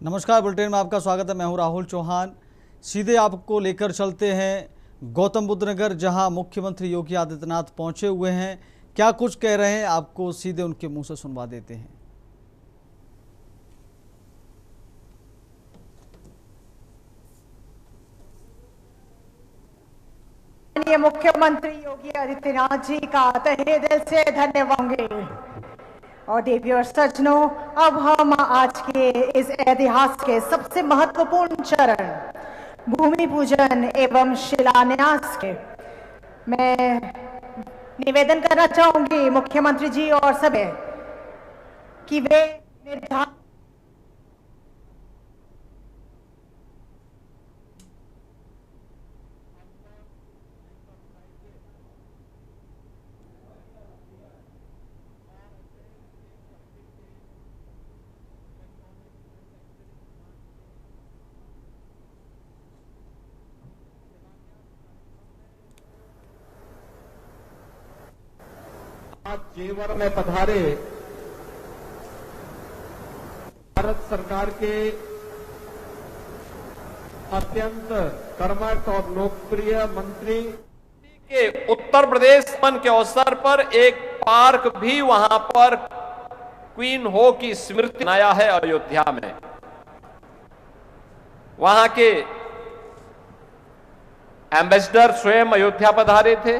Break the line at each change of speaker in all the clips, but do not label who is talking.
नमस्कार, बुलेटिन में आपका स्वागत है। मैं हूं राहुल चौहान। सीधे आपको लेकर चलते हैं गौतम बुद्ध नगर, जहां मुख्यमंत्री योगी आदित्यनाथ पहुंचे हुए हैं। क्या कुछ कह रहे हैं, आपको सीधे उनके मुंह से सुनवा देते हैं।
माननीय मुख्यमंत्री योगी आदित्यनाथ जी का तहे दिल से धन्यवाद होंगे। और देवी और सज्जनों, अब हम आज के इस ऐतिहासिक के सबसे महत्वपूर्ण चरण भूमि पूजन एवं शिलान्यास के मैं निवेदन करना चाहूंगी मुख्यमंत्री जी और सभी कि वे निर्धारित
आज जेवर में पधारे भारत सरकार के अत्यंत कर्मठ और लोकप्रिय मंत्री के उत्तर प्रदेश के अवसर पर एक पार्क भी वहां पर क्वीन हो की स्मृति बनाया है अयोध्या में। वहां के एम्बेसडर स्वयं अयोध्या पधारे थे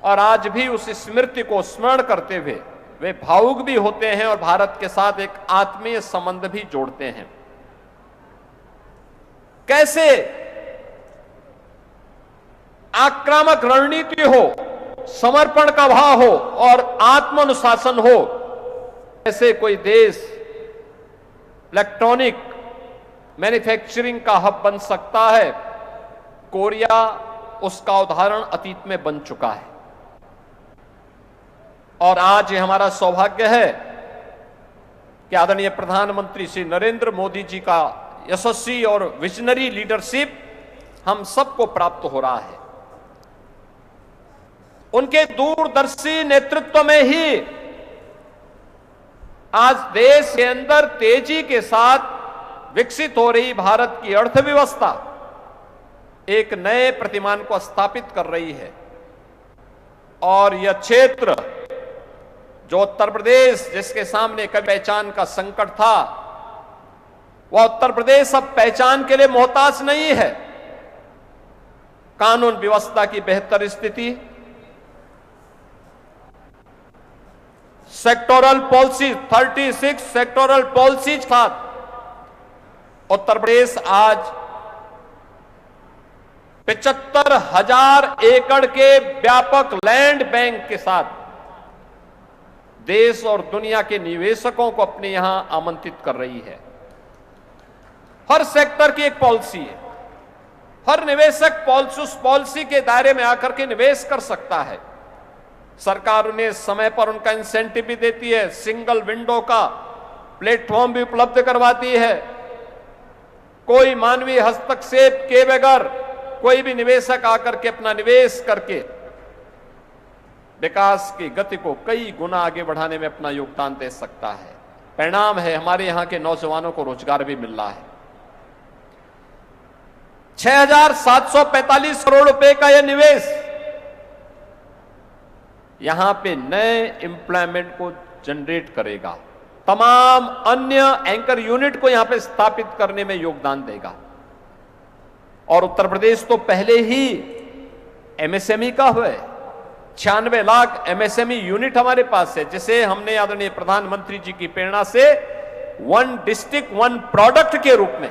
और आज भी उस स्मृति को स्मरण करते हुए वे भावुक भी होते हैं और भारत के साथ एक आत्मीय संबंध भी जोड़ते हैं। कैसे आक्रामक रणनीति हो, समर्पण का भाव हो और आत्मानुशासन हो, ऐसे कोई देश इलेक्ट्रॉनिक मैन्युफैक्चरिंग का हब बन सकता है। कोरिया उसका उदाहरण अतीत में बन चुका है और आज ये हमारा सौभाग्य है कि आदरणीय प्रधानमंत्री श्री नरेंद्र मोदी जी का यशस्वी और विजनरी लीडरशिप हम सबको प्राप्त हो रहा है। उनके दूरदर्शी नेतृत्व में ही आज देश के अंदर तेजी के साथ विकसित हो रही भारत की अर्थव्यवस्था एक नए प्रतिमान को स्थापित कर रही है और यह क्षेत्र जो उत्तर प्रदेश जिसके सामने कभी पहचान का संकट था, वह उत्तर प्रदेश अब पहचान के लिए मोहताज नहीं है। कानून व्यवस्था की बेहतर स्थिति, सेक्टोरल पॉलिसी 36 सेक्टोरल पॉलिसीज था। उत्तर प्रदेश आज 75,000 एकड़ के व्यापक लैंड बैंक के साथ देश और दुनिया के निवेशकों को अपने यहां आमंत्रित कर रही है। हर सेक्टर की एक पॉलिसी है, हर निवेशक उस पॉलिसी के दायरे में आकर के निवेश कर सकता है। सरकार उन्हें समय पर उनका इंसेंटिव भी देती है, सिंगल विंडो का प्लेटफॉर्म भी उपलब्ध करवाती है। कोई मानवीय हस्तक्षेप के बगैर कोई भी निवेशक आकर के अपना निवेश करके विकास की गति को कई गुना आगे बढ़ाने में अपना योगदान दे सकता है। परिणाम है हमारे यहां के नौजवानों को रोजगार भी मिल रहा है। 6,745 करोड़ रुपए का यह निवेश यहां पे नए एम्प्लॉयमेंट को जनरेट करेगा, तमाम अन्य एंकर यूनिट को यहां पे स्थापित करने में योगदान देगा। और उत्तर प्रदेश तो पहले ही एमएसएमई का है। 96 लाख एमएसएमई यूनिट हमारे पास है, जिसे हमने आदरणीय प्रधानमंत्री जी की प्रेरणा से वन डिस्ट्रिक्ट वन प्रोडक्ट के रूप में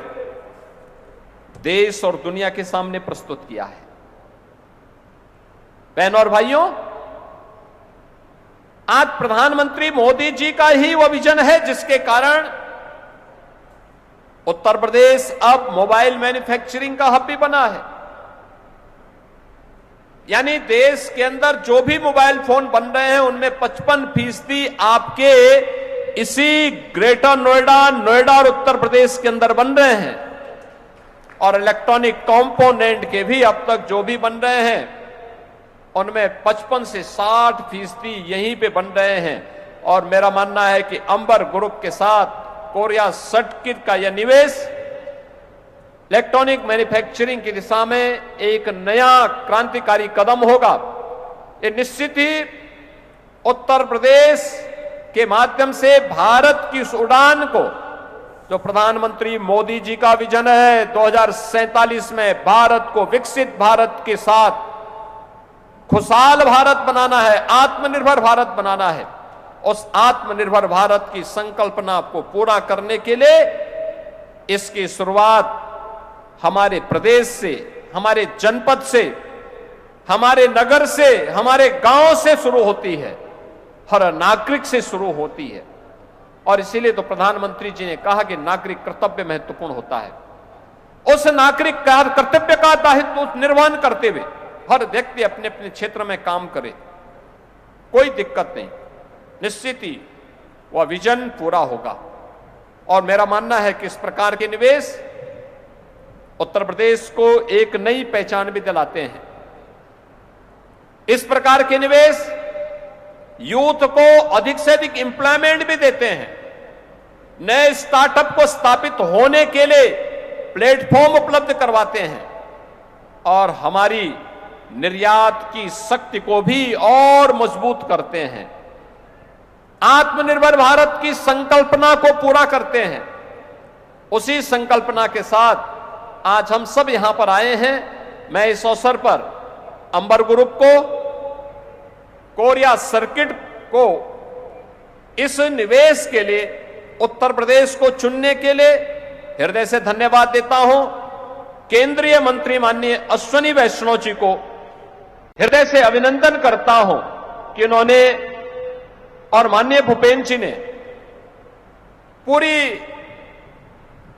देश और दुनिया के सामने प्रस्तुत किया है। बहनों और भाइयों, आज प्रधानमंत्री मोदी जी का ही वह विजन है जिसके कारण उत्तर प्रदेश अब मोबाइल मैन्युफैक्चरिंग का हब भी बना है। यानी देश के अंदर जो भी मोबाइल फोन बन रहे हैं उनमें 55% आपके इसी ग्रेटर नोएडा और उत्तर प्रदेश के अंदर बन रहे हैं। और इलेक्ट्रॉनिक कंपोनेंट के भी अब तक जो भी बन रहे हैं उनमें 55 से 60% यहीं पे बन रहे हैं। और मेरा मानना है कि अंबर ग्रुप के साथ कोरिया सर्किट का यह निवेश इलेक्ट्रॉनिक मैन्युफैक्चरिंग की दिशा में एक नया क्रांतिकारी कदम होगा। ये निश्चित ही उत्तर प्रदेश के माध्यम से भारत की उस उड़ान को, जो प्रधानमंत्री मोदी जी का विजन है 2047 में भारत को विकसित भारत के साथ खुशहाल भारत बनाना है, आत्मनिर्भर भारत बनाना है, उस आत्मनिर्भर भारत की संकल्पना को पूरा करने के लिए इसकी शुरुआत हमारे प्रदेश से, हमारे जनपद से, हमारे नगर से, हमारे गांव से शुरू होती है, हर नागरिक से शुरू होती है। और इसीलिए तो प्रधानमंत्री जी ने कहा कि नागरिक कर्तव्य महत्वपूर्ण होता है। उस नागरिक कर्तव्य का दायित्व निर्वहन करते हुए हर व्यक्ति अपने अपने क्षेत्र में काम करे, कोई दिक्कत नहीं, निश्चित ही वह विजन पूरा होगा। और मेरा मानना है कि इस प्रकार के निवेश उत्तर प्रदेश को एक नई पहचान भी दिलाते हैं। इस प्रकार के निवेश यूथ को अधिक से अधिक एम्प्लॉयमेंट भी देते हैं, नए स्टार्टअप को स्थापित होने के लिए प्लेटफॉर्म उपलब्ध करवाते हैं और हमारी निर्यात की शक्ति को भी और मजबूत करते हैं, आत्मनिर्भर भारत की संकल्पना को पूरा करते हैं। उसी संकल्पना के साथ आज हम सब यहां पर आए हैं। मैं इस अवसर पर अंबर ग्रुप को, कोरिया सर्किट को इस निवेश के लिए, उत्तर प्रदेश को चुनने के लिए हृदय से धन्यवाद देता हूं। केंद्रीय मंत्री माननीय अश्विनी वैष्णव जी को हृदय से अभिनंदन करता हूं कि उन्होंने और माननीय भूपेंद्र जी ने पूरी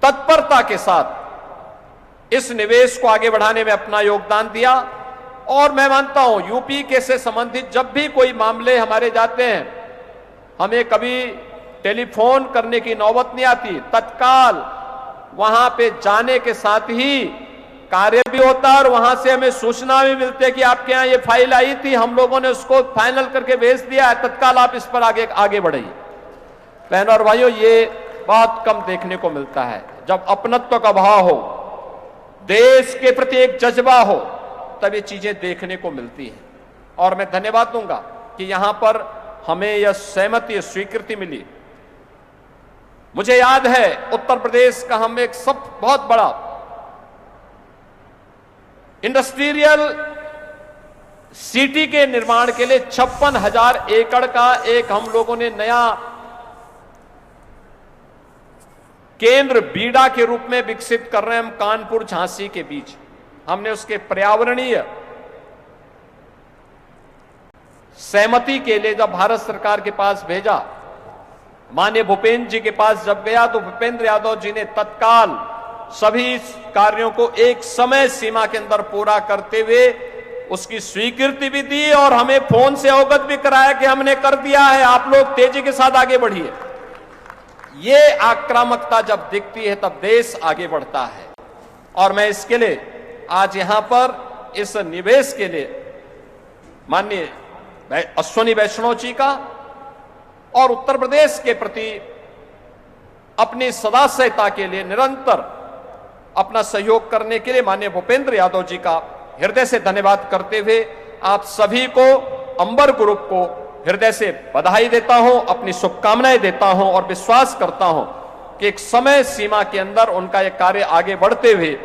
तत्परता के साथ इस निवेश को आगे बढ़ाने में अपना योगदान दिया। और मैं मानता हूं यूपी के से संबंधित जब भी कोई मामले हमारे जाते हैं, हमें कभी टेलीफोन करने की नौबत नहीं आती, तत्काल वहां पे जाने के साथ ही कार्य भी होता है और वहां से हमें सूचना भी मिलती है कि आपके यहां ये फाइल आई थी, हम लोगों ने उसको फाइनल करके भेज दिया है, तत्काल आप इस पर आगे बढ़िए। बहनों और भाइयों, ये बहुत कम देखने को मिलता है। जब अपनत्व का भाव हो, देश के प्रति एक जज्बा हो, तब ये चीजें देखने को मिलती हैं। और मैं धन्यवाद दूंगा कि यहां पर हमें यह सहमति, स्वीकृति मिली। मुझे याद है उत्तर प्रदेश का हम एक सब बहुत बड़ा इंडस्ट्रियल सिटी के निर्माण के लिए 56,000 एकड़ का एक हम लोगों ने नया केंद्र बीडा के रूप में विकसित कर रहे हैं। हम कानपुर झांसी के बीच हमने उसके पर्यावरणीय सहमति के लिए जब भारत सरकार के पास भेजा, माननीय भूपेंद्र जी के पास जब गया तो भूपेंद्र यादव जी ने तत्काल सभी कार्यों को एक समय सीमा के अंदर पूरा करते हुए उसकी स्वीकृति भी दी और हमें फोन से अवगत भी कराया कि हमने कर दिया है, आप लोग तेजी के साथ आगे बढ़िए। ये आक्रामकता जब दिखती है तब देश आगे बढ़ता है। और मैं इसके लिए आज यहां पर इस निवेश के लिए माननीय अश्विनी वैष्णव जी का और उत्तर प्रदेश के प्रति अपनी सदास्यता के लिए निरंतर अपना सहयोग करने के लिए माननीय भूपेंद्र यादव जी का हृदय से धन्यवाद करते हुए आप सभी को, अंबर ग्रुप को हृदय से बधाई देता हूं, अपनी शुभकामनाएं देता हूं और विश्वास करता हूं कि एक समय सीमा के अंदर उनका यह कार्य आगे बढ़ते हुए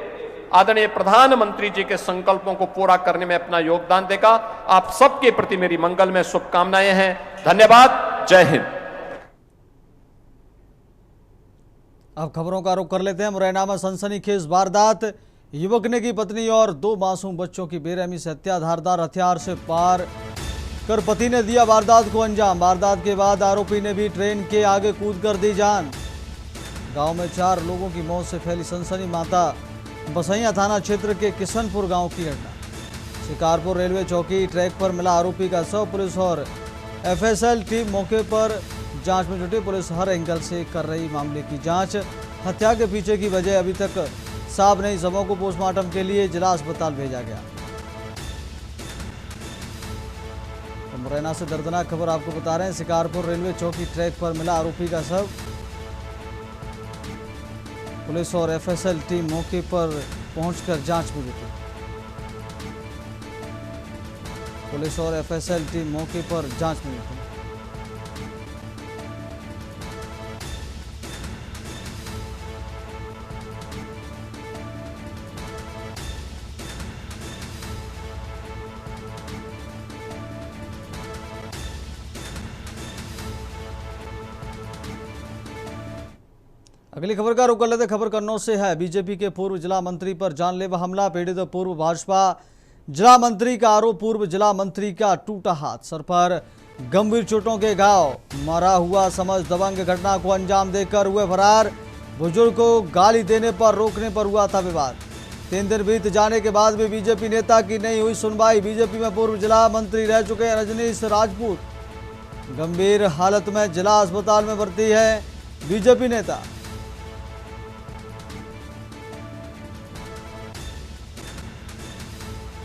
आदरणीय प्रधानमंत्री जी के संकल्पों को पूरा करने में अपना योगदान देगा। आप सबके प्रति मेरी मंगल में शुभकामनाएं हैं। धन्यवाद। जय हिंद।
अब खबरों का रुख कर लेते हैं। मुरैना में सनसनीखेज वारदात, युवक ने की पत्नी और 2 मासूम बच्चों की बेरहमी से हत्या, धारदार हथियार से पार कर पति ने दिया वारदात को अंजाम। वारदात के बाद आरोपी ने भी ट्रेन के आगे कूद कर दी जान। गांव में 4 लोगों की मौत से फैली सनसनी। माता बसैया थाना क्षेत्र के किशनपुर गांव की घटना। शिकारपुर रेलवे चौकी ट्रैक पर मिला आरोपी का शव। पुलिस और एफएसएल टीम मौके पर जांच में जुटी। पुलिस हर एंगल से कर रही मामले की जांच। हत्या के पीछे की वजह अभी तक साफ नहीं। शवों को पोस्टमार्टम के लिए जिला अस्पताल भेजा गया। तो मुरैना से दर्दनाक खबर आपको बता रहे हैं। शिकारपुर रेलवे चौकी ट्रैक पर मिला आरोपी का शव। पुलिस और एफएसएल टीम मौके पर पहुंचकर जांच में जुटी। पुलिस और एफएसएल टीम मौके पर जांच में जुटी। अगली खबर का रुख कर लेते। खबर कन्नौज से है। बीजेपी के पूर्व जिला मंत्री पर जानलेवा हमला। पीड़ित पूर्व भाजपा जिला मंत्री का आरोप, पूर्व जिला मंत्री का टूटा हाथ, सर पर गंभीर चोटों के घाव, मरा हुआ समझ दबंग, घटना को अंजाम देकर हुए फरार। बुजुर्ग को गाली देने पर रोकने पर हुआ था विवाद। 3 दिन बीत जाने के बाद भी बीजेपी नेता की नहीं हुई सुनवाई। बीजेपी में पूर्व जिला मंत्री रह चुके रजनीश राजपूत गंभीर हालत में जिला अस्पताल में भर्ती है। बीजेपी नेता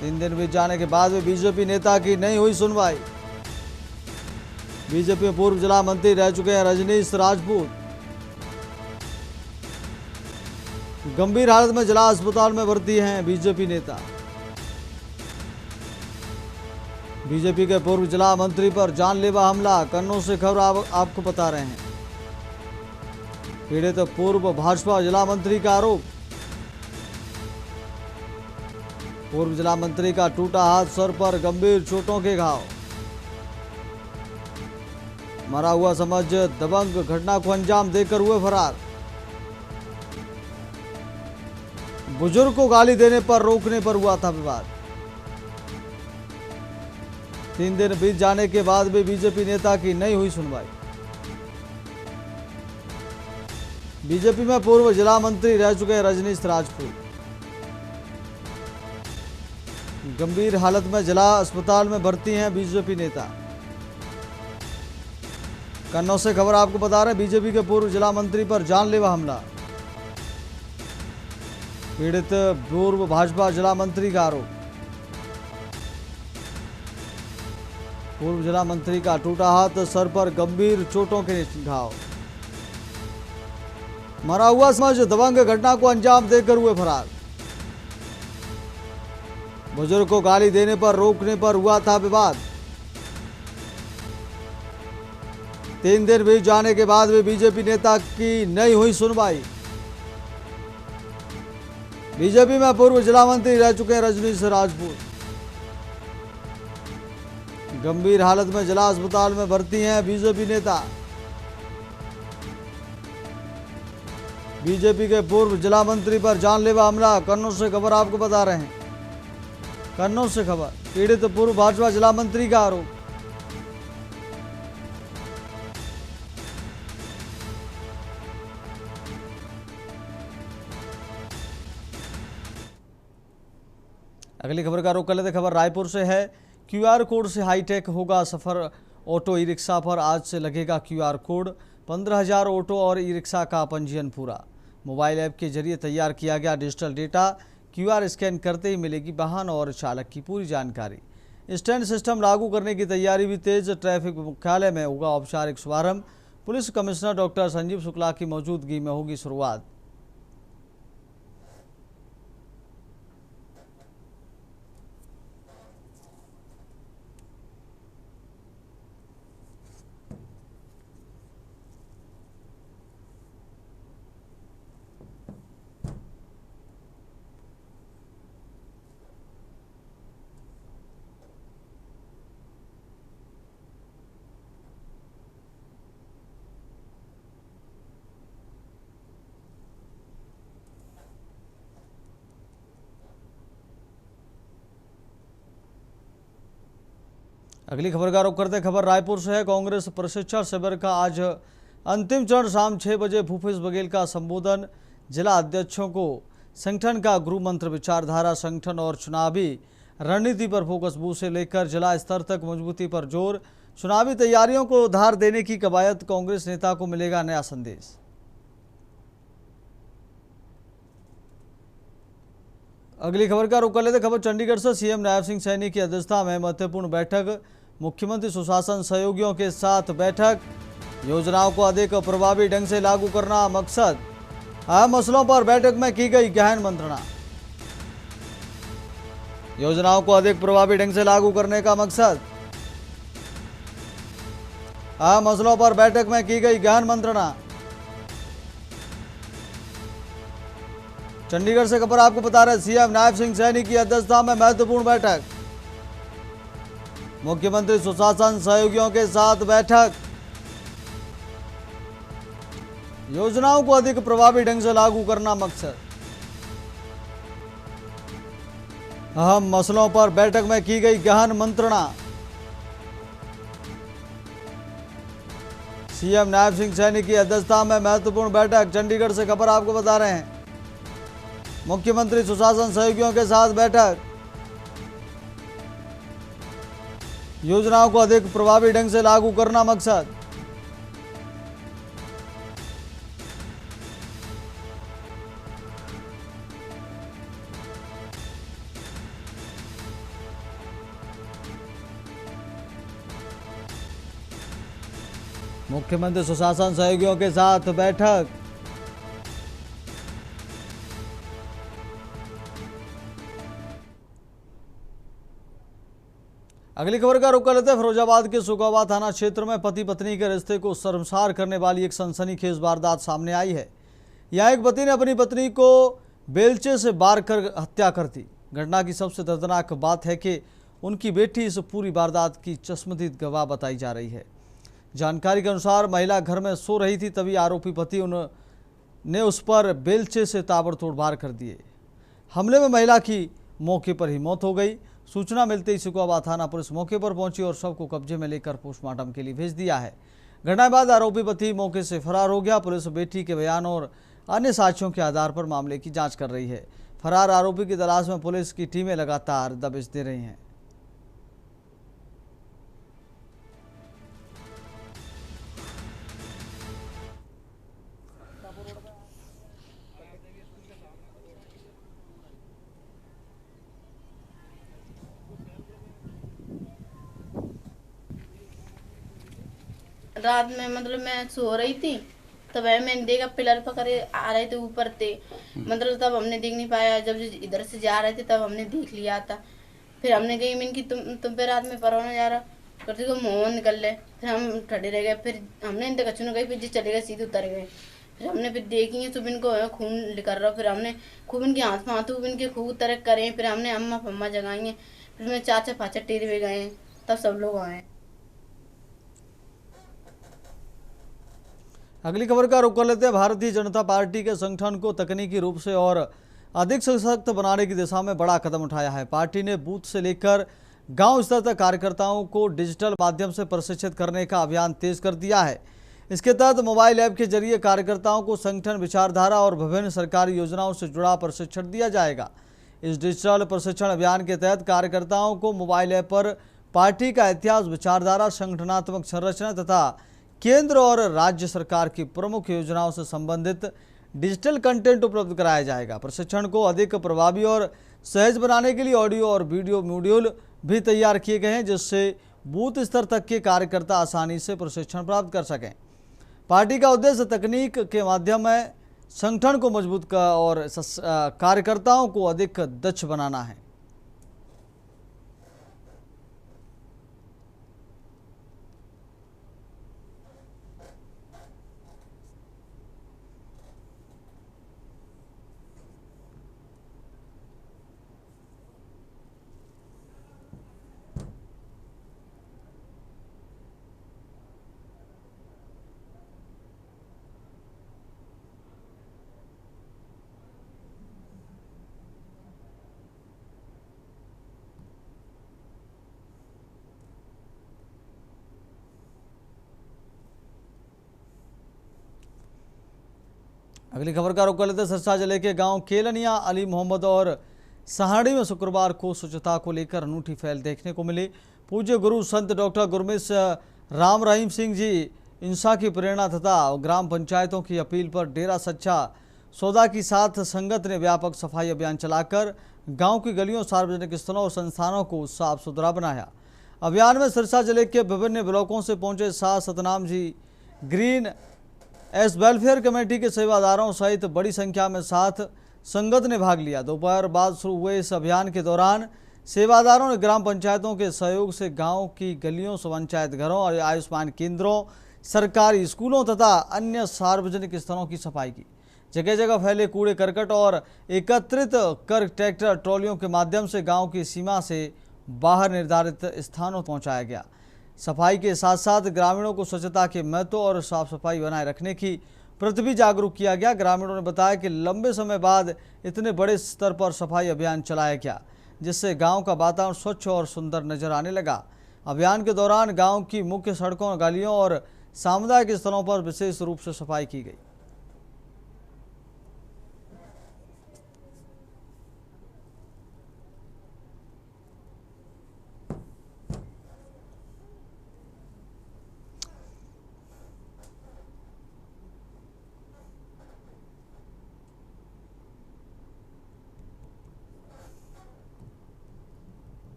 3 दिन बीत जाने के बाद भी बीजेपी नेता की नहीं हुई सुनवाई। बीजेपी में पूर्व जिला मंत्री रह चुके हैं रजनीश राजपूत गंभीर हालत में जिला अस्पताल में भर्ती हैं। बीजेपी नेता बीजेपी के पूर्व जिला मंत्री पर जानलेवा हमला। कन्नौज से खबर आपको बता रहे हैं। पीड़ित पूर्व भाजपा जिला मंत्री का आरोप, पूर्व जिला मंत्री का टूटा हाथ, सर पर गंभीर चोटों के घाव, मरा हुआ समझ दबंग, घटना को अंजाम देकर हुए फरार। बुजुर्ग को गाली देने पर रोकने पर हुआ था विवाद। 3 दिन बीत जाने के बाद भी बीजेपी नेता की नहीं हुई सुनवाई। बीजेपी में पूर्व जिला मंत्री रह चुके रजनीश राजपूत गंभीर हालत में जिला अस्पताल में भर्ती हैं। बीजेपी नेता कन्नौज से खबर आपको बता रहे हैं। बीजेपी के पूर्व जिला मंत्री पर जानलेवा हमला। पीड़ित पूर्व भाजपा जिला मंत्री का आरोप, पूर्व जिला मंत्री का टूटा हाथ, सर पर गंभीर चोटों के घाव, मरा हुआ समझ दबंग, घटना को अंजाम देकर हुए फरार। बुजुर्ग को गाली देने पर रोकने पर हुआ था विवाद। 3 दिन बीत जाने के बाद भी बीजेपी नेता की नहीं हुई सुनवाई। बीजेपी में पूर्व जिला मंत्री रह चुके हैं रजनीश राजपूत गंभीर हालत में जिला अस्पताल में भर्ती हैं। बीजेपी नेता बीजेपी के पूर्व जिला मंत्री पर जानलेवा हमला। कन्नौज से खबर आपको बता रहे हैं। कन्नौज से खबर, पीड़ित पूर्व भाजपा जिला मंत्री का आरोप, अगली खबर का रुख कर लेते। खबर रायपुर से है। क्यूआर कोड से हाईटेक होगा सफर। ऑटो ई रिक्शा पर आज से लगेगा क्यूआर कोड। 15,000 ऑटो और ई रिक्शा का पंजीयन पूरा। मोबाइल ऐप के जरिए तैयार किया गया डिजिटल डेटा। क्यूआर स्कैन करते ही मिलेगी वाहन और चालक की पूरी जानकारी। स्टैंड सिस्टम लागू करने की तैयारी भी तेज। ट्रैफिक मुख्यालय में होगा औपचारिक शुभारंभ। Police commissioner doctor Sanjeev Shukla की मौजूदगी में होगी शुरुआत। अगली खबर का रुख करते। खबर रायपुर से है। कांग्रेस प्रशिक्षण शिविर का आज अंतिम चरण। शाम 6 बजे भूपेश बघेल का संबोधन। जिला अध्यक्षों को संगठन का गुरु मंत्र, विचारधारा, संगठन और चुनावी रणनीति पर फोकस। बूथ से लेकर जिला स्तर तक मजबूती पर जोर। चुनावी तैयारियों को उधार देने की कवायद। कांग्रेस नेता को मिलेगा नया संदेश। अगली खबर का रुख कर लेते। खबर चंडीगढ़ से। सीएम नायब सिंह सैनी की अध्यक्षता में महत्वपूर्ण बैठक। मुख्यमंत्री सुशासन सहयोगियों के साथ बैठक। योजनाओं को अधिक प्रभावी ढंग से लागू करना मकसद। अहम मसलों पर बैठक में की गई गहन मंत्रणा। योजनाओं को अधिक प्रभावी ढंग से लागू करने का मकसद। अहम मसलों पर बैठक में की गई गहन मंत्रणा। चंडीगढ़ से खबर आपको बता रहे सीएम नायब सिंह सैनी की अध्यक्षता में महत्वपूर्ण बैठक। मुख्यमंत्री सुशासन सहयोगियों के साथ बैठक। योजनाओं को अधिक प्रभावी ढंग से लागू करना मकसद। अहम मसलों पर बैठक में की गई गहन मंत्रणा। सीएम नायब सिंह सैनी की अध्यक्षता में महत्वपूर्ण बैठक। चंडीगढ़ से खबर आपको बता रहे हैं मुख्यमंत्री सुशासन सहयोगियों के साथ बैठक। योजनाओं को अधिक प्रभावी ढंग से लागू करना मकसद। मुख्यमंत्री सुशासन सहयोगियों के साथ बैठक। अगली खबर का रुख कर लेते हैं फिरोजाबाद के सुगावा थाना क्षेत्र में पति पत्नी के रिश्ते को शर्मसार करने वाली एक सनसनीखेज वारदात सामने आई है। यहां एक पति ने अपनी पत्नी को बेलचे से मार कर हत्या कर दी। घटना की सबसे दर्दनाक बात है कि उनकी बेटी इस पूरी वारदात की चश्मदीद गवाह बताई जा रही है। जानकारी के अनुसार महिला घर में सो रही थी, तभी आरोपी पति ने उस पर बेलचे से ताबड़तोड़ वार कर दिए। हमले में महिला की मौके पर ही मौत हो गई। सूचना मिलते ही सुगावा थाना पुलिस मौके पर पहुंची और शव को कब्जे में लेकर पोस्टमार्टम के लिए भेज दिया है। घटना के बाद आरोपी पति मौके से फरार हो गया। पुलिस बेटी के बयान और अन्य साक्ष्यों के आधार पर मामले की जांच कर रही है। फरार आरोपी की तलाश में पुलिस की टीमें लगातार दबिश दे रही हैं।
रात में मतलब मैं सो रही थी, तब मैंने देखा पिलर पकड़े आ रहे थे ऊपर थे। मतलब तब हमने देख नहीं पाया, जब इधर से जा रहे थे तब हमने देख लिया था। फिर हमने कही मीन की तुम पे रात में परवाना जा रहा करते तो मुँह निकल ले। फिर हम खड़े रह गए। फिर हमने इनते कच्चू ने कही, फिर जी चले गए, सीधे उतर गए। फिर हमने फिर देखी सुबह इनको खून निकल रहा। फिर हमने खूब इनके हाथ में हाथों इनके खूब तरक करे। फिर हमने अम्मा पम्मा जगाई। फिर मैं चाचा पाचा टेरे हुए गए, तब सब लोग आए।
अगली खबर का रुख कर लेते हैं। भारतीय जनता पार्टी के संगठन को तकनीकी रूप से और अधिक सशक्त बनाने की दिशा में बड़ा कदम उठाया है। पार्टी ने बूथ से लेकर गांव स्तर तक कार्यकर्ताओं को डिजिटल माध्यम से प्रशिक्षित करने का अभियान तेज कर दिया है। इसके तहत मोबाइल ऐप के जरिए कार्यकर्ताओं को संगठन, विचारधारा और विभिन्न सरकारी योजनाओं से जुड़ा प्रशिक्षण दिया जाएगा। इस डिजिटल प्रशिक्षण अभियान के तहत कार्यकर्ताओं को मोबाइल ऐप पर पार्टी का इतिहास, विचारधारा, संगठनात्मक संरचना तथा केंद्र और राज्य सरकार की प्रमुख योजनाओं से संबंधित डिजिटल कंटेंट उपलब्ध कराया जाएगा। प्रशिक्षण को अधिक प्रभावी और सहज बनाने के लिए ऑडियो और वीडियो मॉड्यूल भी तैयार किए गए हैं, जिससे बूथ स्तर तक के कार्यकर्ता आसानी से प्रशिक्षण प्राप्त कर सकें। पार्टी का उद्देश्य तकनीक के माध्यम में संगठन को मजबूत और कार्यकर्ताओं को अधिक दक्ष बनाना है। अगली खबर का रुख कर लेते सिरसा जिले के गांव केलनिया अली मोहम्मद और सहाड़ी में शुक्रवार को स्वच्छता को लेकर अनूठी पहल देखने को मिली। पूज्य गुरु संत डॉक्टर गुरमीत राम रहीम सिंह जी इंसा की प्रेरणा तथा ग्राम पंचायतों की अपील पर डेरा सच्चा सौदा की साथ संगत ने व्यापक सफाई अभियान चलाकर गांव की गलियों, सार्वजनिक स्थलों और संस्थानों को साफ सुथरा बनाया। अभियान में सिरसा जिले के विभिन्न ब्लॉकों से पहुंचे Shah Satnam ji green S welfare committee के सेवादारों सहित बड़ी संख्या में साथ संगत ने भाग लिया। दोपहर बाद शुरू हुए इस अभियान के दौरान सेवादारों ने ग्राम पंचायतों के सहयोग से गांव की गलियों, पंचायत घरों और आयुष्मान केंद्रों, सरकारी स्कूलों तथा अन्य सार्वजनिक स्थलों की सफाई की। जगह जगह फैले कूड़े करकट और एकत्रित कर ट्रैक्टर ट्रॉलियों के माध्यम से गांव की सीमा से बाहर निर्धारित स्थानों पहुंचाया गया। सफाई के साथ साथ ग्रामीणों को स्वच्छता के महत्व और साफ सफाई बनाए रखने की प्रति भी जागरूक किया गया। ग्रामीणों ने बताया कि लंबे समय बाद इतने बड़े स्तर पर सफाई अभियान चलाया गया, जिससे गांव का वातावरण स्वच्छ और सुंदर नजर आने लगा। अभियान के दौरान गांव की मुख्य सड़कों, गलियों और सामुदायिक स्थलों पर विशेष रूप से सफाई की गई।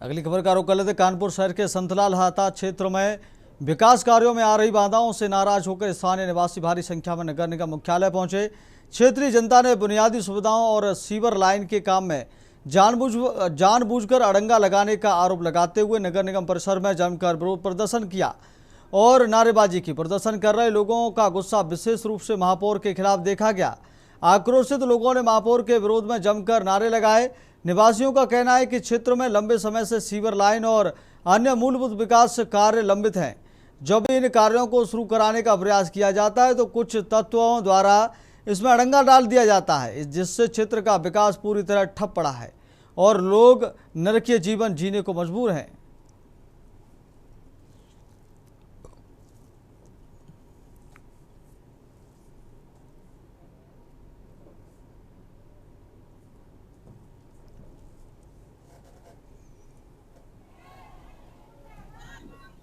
अगली खबर का रुख कर लेते। कानपुर शहर के संतलाल हाता क्षेत्र में विकास कार्यों में आ रही बाधाओं से नाराज होकर स्थानीय निवासी भारी संख्या में नगर निगम मुख्यालय पहुंचे। क्षेत्रीय जनता ने बुनियादी सुविधाओं और सीवर लाइन के काम में जानबूझकर अड़ंगा लगाने का आरोप लगाते हुए नगर निगम परिसर में जमकर विरोध प्रदर्शन किया और नारेबाजी की। प्रदर्शन कर रहे लोगों का गुस्सा विशेष रूप से महापौर के खिलाफ देखा गया। आक्रोशित लोगों ने महापौर के विरोध में जमकर नारे लगाए। निवासियों का कहना है कि क्षेत्र में लंबे समय से सीवर लाइन और अन्य मूलभूत विकास कार्य लंबित हैं। जब इन कार्यों को शुरू कराने का प्रयास किया जाता है तो कुछ तत्वों द्वारा इसमें अड़ंगा डाल दिया जाता है, जिससे क्षेत्र का विकास पूरी तरह ठप पड़ा है और लोग नरकीय जीवन जीने को मजबूर हैं।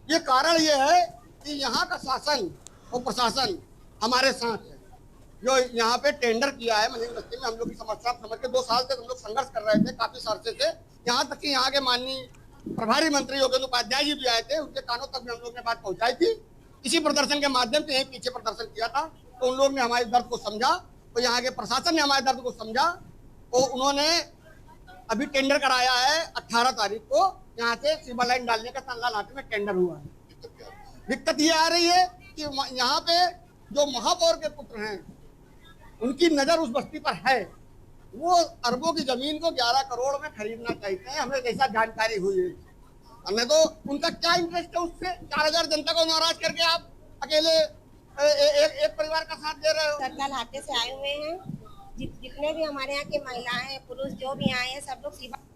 ये कारण ये है कि यहाँ का शासन और प्रशासन हमारे साथ है। जो यहाँ पे टेंडर किया है मलिंग बस्ती में, हम लोग की समस्या समझ के 2 साल से हम लोग संघर्ष कर रहे थे, काफी सार्थे से। यहाँ तक कि यहाँ के माननीय प्रभारी मंत्री योगेंद्र उपाध्याय जी भी आए थे, उनके कानों तक भी हम लोग ने बात पहुंचाई थी। इसी प्रदर्शन के माध्यम से यहीं पीछे प्रदर्शन किया था, तो उन लोग ने हमारे दर्द को समझा और यहाँ के प्रशासन ने हमारे दर्द को समझा और उन्होंने अभी टेंडर कराया है 18 तारीख को। यहाँ से सीवर लाइन डालने का संतलाल हाटे में टेंडर हुआ है। दिक्कत ये आ रही है कि यहाँ पे जो महापौर के पुत्र हैं उनकी नजर उस बस्ती पर है। वो अरबों की जमीन को 11 करोड़ में खरीदना चाहते हैं, हमें जैसा जानकारी हुई है। हमें तो उनका क्या इंटरेस्ट है उससे? 4000 जनता को नाराज करके आप अकेले एक परिवार का साथ दे रहे हो।
संतलाल हाटे से आए हुए हैं, जितने भी हमारे यहाँ के महिलाएं पुरुष जो भी आए हैं सब लोग सीवर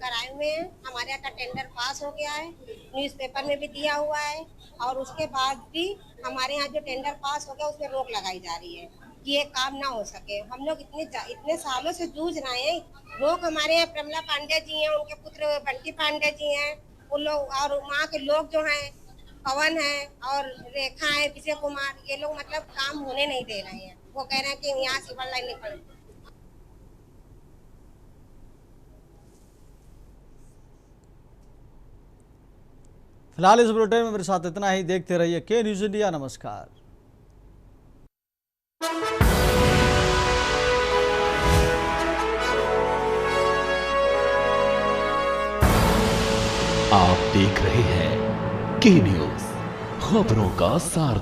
कराए हुए हैं। हमारे यहाँ का टेंडर पास हो गया है, न्यूज़पेपर में भी दिया हुआ है और उसके बाद भी हमारे यहाँ जो टेंडर पास हो गया उसमें रोक लगाई जा रही है कि ये काम ना हो सके। हम लोग इतने सालों से जूझ रहे हैं। रोक हमारे यहाँ प्रमला पांडे जी हैं, उनके पुत्र बंटी पांडे जी हैं, उन लोग और वहाँ के लोग जो हैं पवन है और रेखा है, विजय कुमार, ये लोग मतलब काम होने नहीं दे रहे हैं। वो कह रहे हैं कि यहाँ सिविल लाइन निकल।
फिलहाल इस बुलेटिन में मेरे साथ इतना ही। देखते रहिए के न्यूज़ इंडिया। नमस्कार।
आप देख रहे हैं के न्यूज़, खबरों का सार।